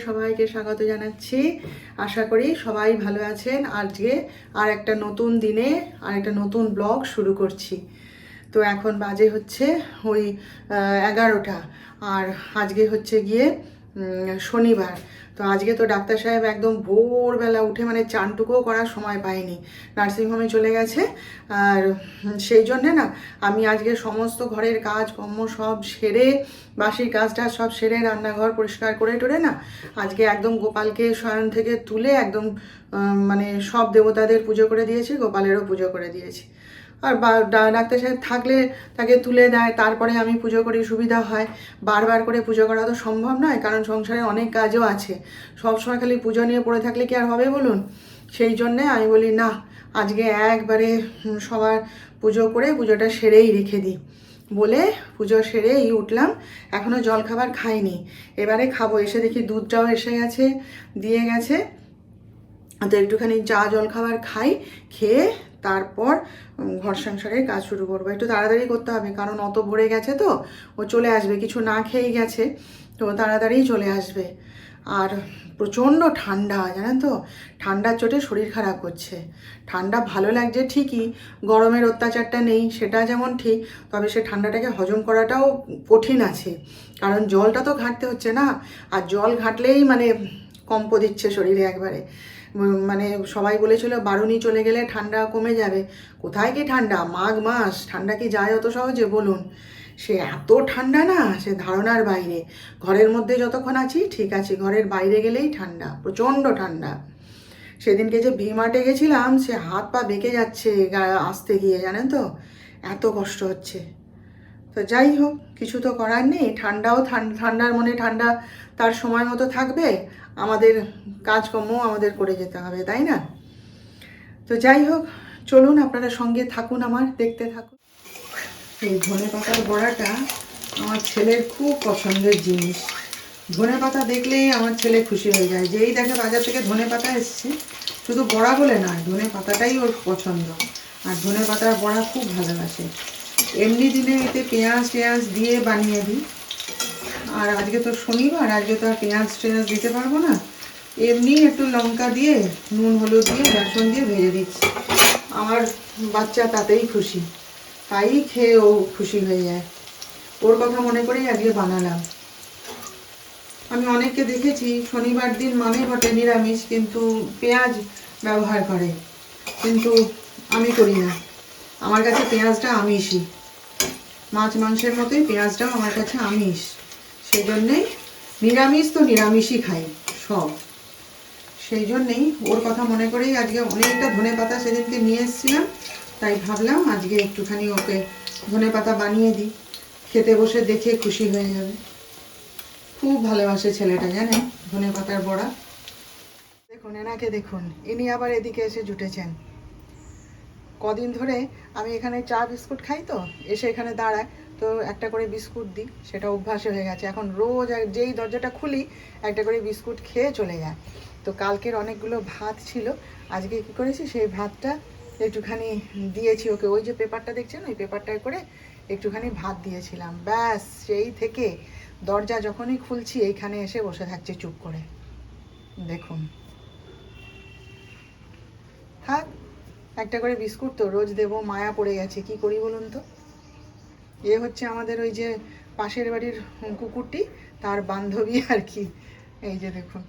সবাইকে স্বাগত জানাচ্ছি। আশা করি সবাই ভালো আছেন। আজকে আর একটা নতুন দিনে আর একটা নতুন ব্লগ শুরু করছি। তো এখন বাজে হচ্ছে ওই 11টা, আর আজকে হচ্ছে গিয়ে শনিবার। তো আজকে তো ডাক্তার সাহেব একদম ভোরবেলা উঠে মানে চানটুকুও করার সময় পায়নি, নার্সিংহোমে চলে গেছে। আর সেই জন্যে না আমি আজকে সমস্ত ঘরের কাজ কর্ম সব সেরে, বাসি কাজটা সব সেরে, রান্নাঘর পরিষ্কার করে টোরে না আজকে একদম গোপালকে শয়ন থেকে তুলে একদম মানে সব দেবতাদের পুজো করে দিয়েছি, গোপালেরও পুজো করে দিয়েছি। আর ডাক্তার সাহেব থাকলে তাকে তুলে দেয়, তারপরে আমি পুজো করি, সুবিধা হয়। বারবার করে পুজো করা তো সম্ভব নয়, কারণ সংসারে অনেক কাজও আছে। সবসময় খালি পুজো নিয়ে পড়ে থাকলে কি আর হবে বলুন? সেই জন্যে আমি বলি না, আজকে একবারে সবার পুজো করে পুজোটা সেরেই রেখে দিই বলে পুজো সেরেই উঠলাম। এখনও জলখাবার খাইনি, এবারে খাবো। এসে দেখি দুধটাও এসে গেছে, দিয়ে গেছে। তো একটুখানি চা জলখাবার খাই, খেয়ে তারপর ঘর সংসারের কাজ শুরু করবো। একটু তাড়াতাড়ি করতে হবে, কারণ অত ভরে গেছে তো ও চলে আসবে, কিছু না খেয়েই গেছে, তো তাড়াতাড়ি চলে আসবে। আর প্রচণ্ড ঠান্ডা, জানেন তো, ঠান্ডার চোটে শরীর খারাপ করছে। ঠান্ডা ভালো লাগছে ঠিকই, গরমের অত্যাচারটা নেই সেটা যেমন ঠিক, তবে সে ঠান্ডাটাকে হজম করাটাও কঠিন আছে, কারণ জলটা তো ঘাঁটতে হচ্ছে না। আর জল ঘাঁটলেই মানে কম্প দিচ্ছে শরীরে একবারে। মানে সবাই বলেছিল বারুনি চলে গেলে ঠান্ডা কমে যাবে। কোথায় কি ঠান্ডা, মাঘ মাস, ঠান্ডা কি যায় অত সহজে বলুন? সে এত ঠান্ডা না, সে ধারণার বাইরে। ঘরের মধ্যে যতক্ষণ আছি ঠিক আছে, ঘরের বাইরে গেলেই ঠান্ডা, প্রচণ্ড ঠান্ডা। সেদিনকে যে ভি-মার্টে গেছিলাম, সে হাত পা বেঁকে যাচ্ছে আসতে গিয়ে, জানেন তো, এত কষ্ট হচ্ছে। তো যাই হোক, কিছু তো করার নেই। ঠান্ডাও ঠান্ডার মনে ঠান্ডা তার সময় মতো থাকবে, আমাদের কাজকর্ম আমাদের করে যেতে হবে, তাই না? তো যাই হোক, চলুন আপনারা সঙ্গে থাকুন, আমার দেখতে থাকুন। এই ধনেপাতার বড়াটা আমার ছেলের খুব পছন্দের জিনিস। ধনেপাতা দেখলেই আমার ছেলে খুশি হয়ে যায়, যেই দেখে বাজার থেকে ধনেপাতা এসছে, শুধু বড়া বলে নয়, ধনেপাতাটাই ওর পছন্দ। আর ধনেপাতার বড়া খুব ভালোবাসে। এমনি দিনে এতে পেঁয়াজ টেঁয়াজ দিয়ে বানিয়ে দিই, আর আজকে তো শনিবার, আজকে তো আর পেঁয়াজ টেঁয়াজ দিতে পারবো না। এমনি একটু লঙ্কা দিয়ে, নুন হলুদ দিয়ে, বেসন দিয়ে ভেজে দিচ্ছি। আমার বাচ্চা তাতেই খুশি, তাই খেয়ে ও খুশি হয়ে যায়। ওর কথা মনে করেই আজকে বানালাম। আমি অনেককে দেখেছি শনিবার দিন মানে বটে নিরামিষ, কিন্তু পেঁয়াজ ব্যবহার করে, কিন্তু আমি করি না। আমার কাছে পেঁয়াজটা আমিষই, মাছ মাংসের মতোই পেঁয়াজটাও আমার কাছে আমিষ। সেই জন্যেই নিরামিষ তো নিরামিষই খাই সব। সেই জন্যেই ওর কথা মনে করেই আজকে অনেকটা ধনেপাতা সেদিনকে নিয়ে এসেছিলাম, তাই ভাবলাম আজকে একটুখানি ওকে ধনেপাতা বানিয়ে দিই, খেতে বসে দেখে খুশি হয়ে যাবে। খুব ভালোবাসে ছেলেটা, জানেন, ধনেপাতার বড়া। দেখুন এনাকে দেখুন, ইনি আবার এদিকে এসে জুটেছেন। কদিন ধরে আমি এখানে চা বিস্কুট খাই, তো এসে এখানে দাঁড়ায়, তো একটা করে বিস্কুট দিই, সেটা অভ্যাস হয়ে গেছে। এখন রোজ যেই দরজাটা খুলি একটা করে বিস্কুট খেয়ে চলে যায়। তো কালকের অনেকগুলো ভাত ছিল, আজকে কী করেছি, সেই ভাতটা একটুখানি দিয়েছি ওকে। ওই যে পেপারটা দেখছেন, ওই পেপারটায় করে একটুখানি ভাত দিয়েছিলাম, ব্যাস সেই থেকে দরজা যখনই খুলছি এইখানে এসে বসে থাকছে চুপ করে। দেখুন, থাক, একটা করে বিস্কুট তো রোজ দেবো, মায়া পড়ে গেছে, কি করি বলুন তো। এ হচ্ছে আমাদের ওই যে পাশের বাড়ির কুকুরটি, তার বান্ধবী আর কি। এই যে দেখুন,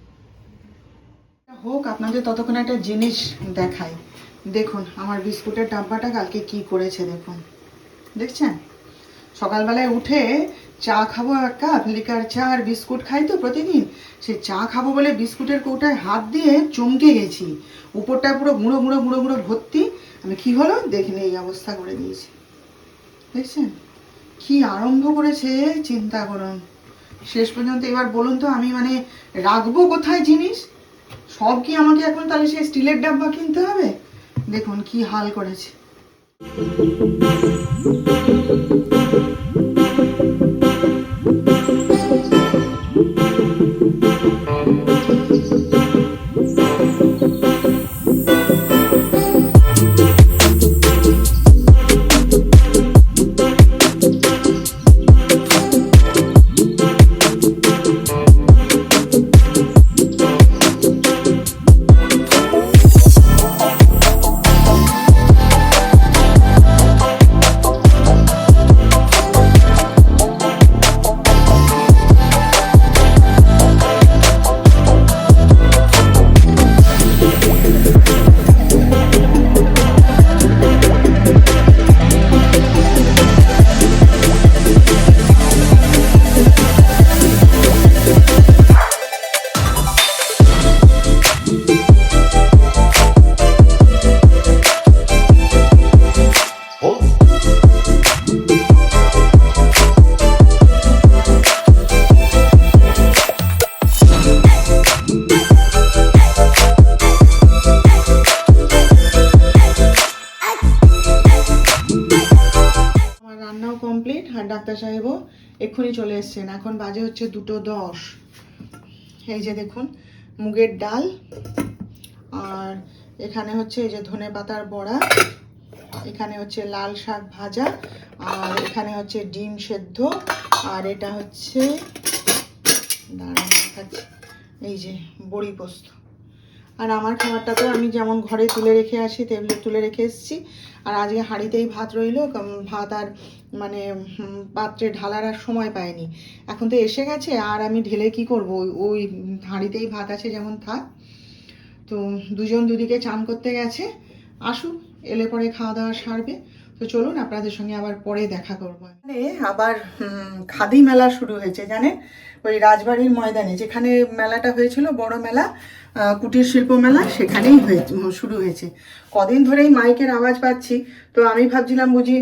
হোক আপনাদের ততক্ষণ একটা জিনিস দেখাই। দেখুন আমার বিস্কুটের ডাব্বাটা কালকে কি করেছে দেখুন, দেখছেন? সকালবেলায় উঠে চা খাবো, এক কাপ লিকার চা আর বিস্কুট খাই তো প্রতিদিন। সে চা খাবো বলে বিস্কুটের কৌটায় হাত দিয়ে চমকে গেছি, উপরটায় পুরো গুঁড়ো গুঁড়ো গুঁড়ো গুঁড়ো ভর্তি। আমি কি হলো দেখিনি, এই অবস্থা করে দিয়েছি, দেখছেন? কি আরম্ভ করেছে চিন্তা করুন। শেষ পর্যন্ত এবার বলুন তো আমি মানে রাখবো কোথায় জিনিস? সব কি আমাকে এখন তাহলে সেই স্টিলের ডাব্বা কিনতে হবে? দেখুন কি হাল করেছে। ডাক্তার সাহেবও এক্ষুনি চলে এসছেন। এখন বাজে হচ্ছে 2:10। এই যে দেখুন মুগের ডাল, আর এখানে হচ্ছে এই যে ধনে পাতার বড়া, এখানে হচ্ছে লাল শাক ভাজা, আর এখানে হচ্ছে ডিম সেদ্ধ, আর এটা হচ্ছে এই যে বড়ি পোস্ত। আর আমার খাবারটা তো আমি যেমন ঘরে তুলে রেখে আসি, টেবিলে তুলে রেখে এসেছি। আর আজকে হাঁড়িতেই ভাত রইলো, ভাত আর মানে পাত্রে ঢালার আর সময় পাইনি। এখন তো এসে গেছে, আর আমি ঢেলে কি করব, ওই হাঁড়িতেই ভাত আছে যেমন থাক। তো দুজন দুদিকে চান করতে গেছে, আসুক, এলে পরে খাওয়া দাওয়া সারবে। তো চলুন আপনাদের সঙ্গে আবার পরে দেখা করবো। মানে আবার খাদি মেলা শুরু হয়েছে জানেন, ওই রাজবাড়ির ময়দানে যেখানে মেলাটা হয়েছিল, বড় মেলা, কুটির শিল্প মেলা, সেখানেই শুরু হয়েছে। কদিন ধরেই মাইকের আওয়াজ পাচ্ছি, তো আমি ভাবছিলাম বুঝি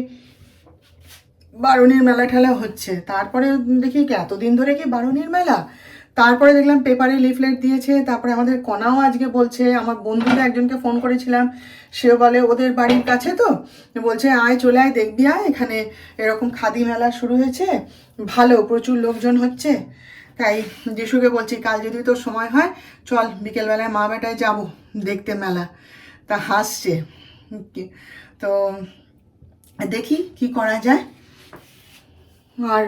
বারুণীর মেলা ঠেলা হচ্ছে। তারপরে দেখি এতদিন ধরে কি বারুণীর মেলা। তারপরে দেখলাম পেপারে লিফলেট দিয়েছে। তারপরে আমাদের কণাও আজকে বলছে, আমার বন্ধুকে একজনকে ফোন করেছিলাম, সেও বলে ওদের বাড়ির কাছে, তো বলছে আয় চলে আয় দেখবি আয়, এখানে এরকম খাদি মেলা শুরু হয়েছে, ভালো, প্রচুর লোকজন হচ্ছে। তাই যিশুকে বলছি কাল যদি তোর সময় হয় চল বিকেলবেলায় মা বেটায় যাব দেখতে মেলা। তা হাসছে। তো দেখি কি করা যায়। আর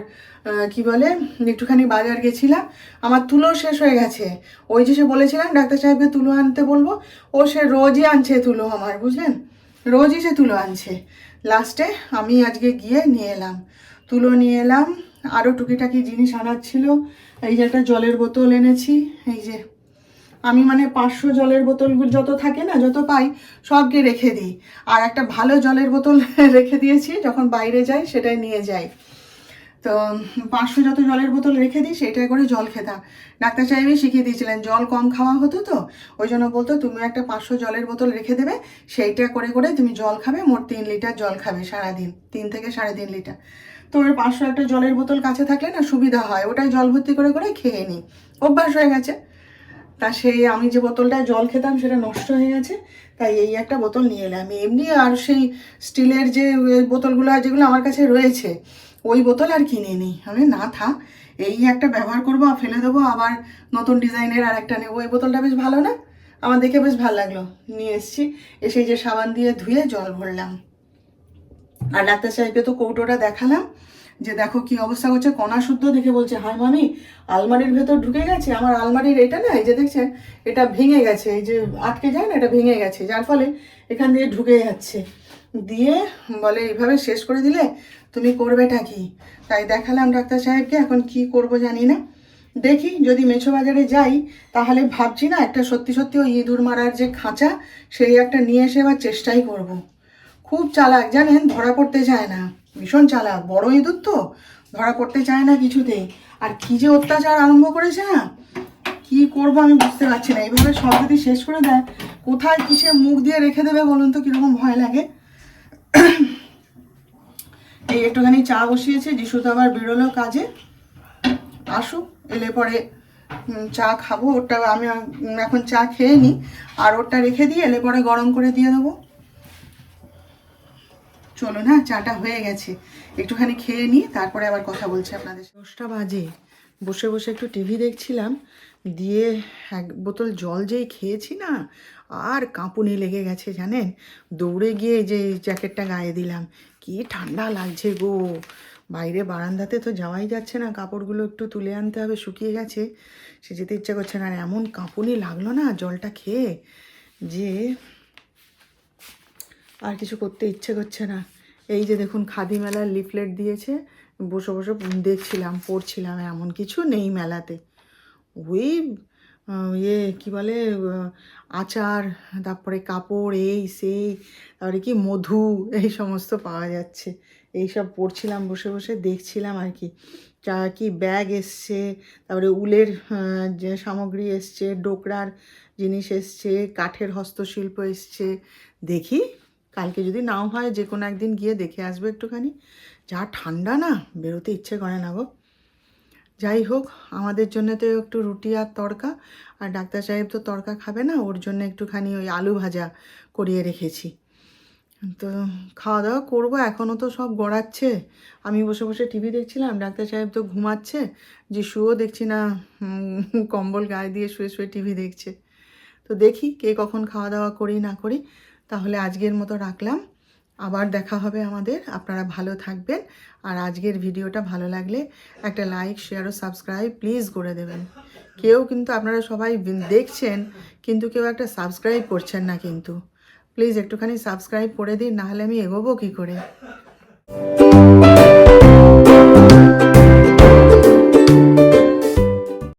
কি বলে, একটুখানি বাজার গেছিলাম, আমার তুলো শেষ হয়ে গেছে। ওই যে সে বলেছিলাম ডাক্তার সাহেবকে তুলো আনতে বলবো, ও সে রোজই আনছে তুলো আমার, বুঝলেন, রোজই সে তুলো আনছে। লাস্টে আমি আজকে গিয়ে নিয়ে এলাম, তুলো নিয়ে এলাম। আরও টুকিটাকি জিনিস আনার ছিল। এই যে একটা জলের বোতল এনেছি, এই যে আমি মানে 500 জলের বোতলগুলো যত থাকে না, যত পাই সবকে রেখে দিই। আর একটা ভালো জলের বোতল রেখে দিয়েছি, যখন বাইরে যাই সেটাই নিয়ে যাই। তো 500 যত জলের বোতল রেখে দিই, সেইটাই করে জল খেতাম। ডাক্তার সাহেবই শিখিয়ে দিয়েছিলেন, জল কম খাওয়া হতো, তো ওই জন্য বলতো তুমি একটা 500 জলের বোতল রেখে দেবে, সেইটা করে করে তুমি জল খাবে, মোট 3 লিটার জল খাবে সারাদিন, 3 থেকে 3.5 লিটার। তো ওই 500 একটা জলের বোতল কাছে থাকলে না সুবিধা হয়, ওটাই জল ভর্তি করে করে খেয়ে নিই, অভ্যাস হয়ে গেছে। তা সেই আমি যে বোতলটায় জল খেতাম সেটা নষ্ট হয়ে গেছে, তাই এই একটা বোতল নিয়ে এলাম। এমনি আর সেই স্টিলের যে বোতলগুলো যেগুলো আমার কাছে রয়েছে, ওই বোতল আর কিনে নিই আমি, না থাক, এই একটা ব্যবহার করবো আর ফেলে দেবো, আবার নতুন ডিজাইনের আর একটা নেবো। এই বোতলটা বেশ ভালো না, আমার দেখে বেশ ভালো লাগলো, নিয়ে এসেছি। এসে যে সাবান দিয়ে ধুয়ে জল ভরলাম। আর ডাক্তার সাহেবকে তো কৌটোটা দেখালাম, যে দেখো কি অবস্থা করছে। কণা শুদ্ধ দেখে বলছে হায় মামি, আলমারির ভেতর ঢুকে গেছে। আমার আলমারির এটা না, এই যে দেখছেন এটা ভেঙে গেছে, এই যে আটকে যায় না, এটা ভেঙে গেছে, যার ফলে এখান দিয়ে ঢুকে যাচ্ছে। দিয়ে বলে এইভাবে শেষ করে দিলে তুমি করবেটা কি। তাই দেখালাম ডাক্তার সাহেবকে, এখন কি করব জানি না। দেখি যদি মেছো বাজারে যাই, তাহলে ভাবছি না একটা সত্যি সত্যি ওই ইঁদুর মারার যে খাঁচা, সেই একটা নিয়ে এসে এবার চেষ্টাই করব। খুব চালাক জানেন, ধরা পড়তে চায় না, ভীষণ চালাক, বড় ইঁদুর তো, ধরা পড়তে চায় না কিছুতেই। আর কি যে অত্যাচার আরম্ভ করেছে না, কি করব আমি বুঝতে পারছি না। এইভাবে সব যদি শেষ করে দেয়, কোথায় কিসে মুখ দিয়ে রেখে দেবে বলুন তো, কিরকম ভয় লাগে। এই একটুখানি চা বসিয়েছে, যিশু তো আবার বেরোলো কাজে, আসুক, এলে পরে চা খাবো। ওরটা আমি এখন চা খেয়ে নিই, আর ওরটা রেখে দিয়ে এলে পরে গরম করে দিয়ে দেবো। চলো না, চাটা হয়ে গেছে, একটুখানি খেয়ে নিই, তারপরে আবার কথা বলছি আপনাদের। 10টা বাজে, বসে বসে একটু টিভি দেখছিলাম, দিয়ে এক বোতল জল যেই খেয়েছি না, আর কাঁপুনি লেগে গেছে জানেন। দৌড়ে গিয়ে যে জ্যাকেটটা গায়ে দিলাম, কি ঠান্ডা লাগছে গো। বাইরে বারান্দাতে তো যাওয়াই যাচ্ছে না, কাপড়গুলো একটু তুলে আনতে হবে, শুকিয়ে গেছে, সে যেতে ইচ্ছা করছে না। আর এমন কাঁপুনি লাগলো না জলটা খেয়ে, যে আর কিছু করতে ইচ্ছে করছে না। এই যে দেখুন খাদি মেলার লিফলেট দিয়েছে, বসে বসে দেখছিলাম, পড়ছিলাম, এমন কিছু নেই মেলাতে। ওই কি বলে, আচার, তারপরে কাপড়, এই সেই, তারপরে কি মধু, এই সমস্ত পাওয়া যাচ্ছে। এই সব পড়ছিলাম, বসে বসে দেখছিলাম আর কি। কি ব্যাগ এসছে, তারপরে উলের যে সামগ্রী এসছে, ডোকরার জিনিস এসছে, কাঠের হস্তশিল্প এসছে। দেখি কালকে যদি নাও হয়, যে কোনো একদিন গিয়ে দেখে আসবো একটুখানি। যা ঠান্ডা না, বেরোতে ইচ্ছে করে না গো। যাই হোক, আমাদের জন্য তো একটু রুটি আর তড়কা, আর ডাক্তার সাহেব তো তড়কা খাবে না, ওর জন্য একটুখানি ওই আলু ভাজা করিয়ে রেখেছি। তো খাওয়া দাওয়া করবো, এখনও তো সব গড়াচ্ছে। আমি বসে বসে টিভি দেখছিলাম, ডাক্তার সাহেব তো ঘুমাচ্ছে, যিশুও দেখছি না কম্বল গায়ে দিয়ে শুয়ে শুয়ে টিভি দেখছে। তো দেখি কে কখন খাওয়া দাওয়া করি না করি। তাহলে আজকের মতো রাখলাম, আবার দেখা হবে আমাদের। আপনারা ভালো থাকবেন, আর আজকের ভিডিওটা ভালো লাগলে একটা লাইক, শেয়ার ও সাবস্ক্রাইব প্লিজ করে দেবেন। কেউ কিন্তু, আপনারা সবাই দেখছেন কিন্তু কেউ একটা সাবস্ক্রাইব করছেন না কিন্তু। প্লিজ একটুখানি সাবস্ক্রাইব করে দিন, নাহলে আমি এগোবো কী করে।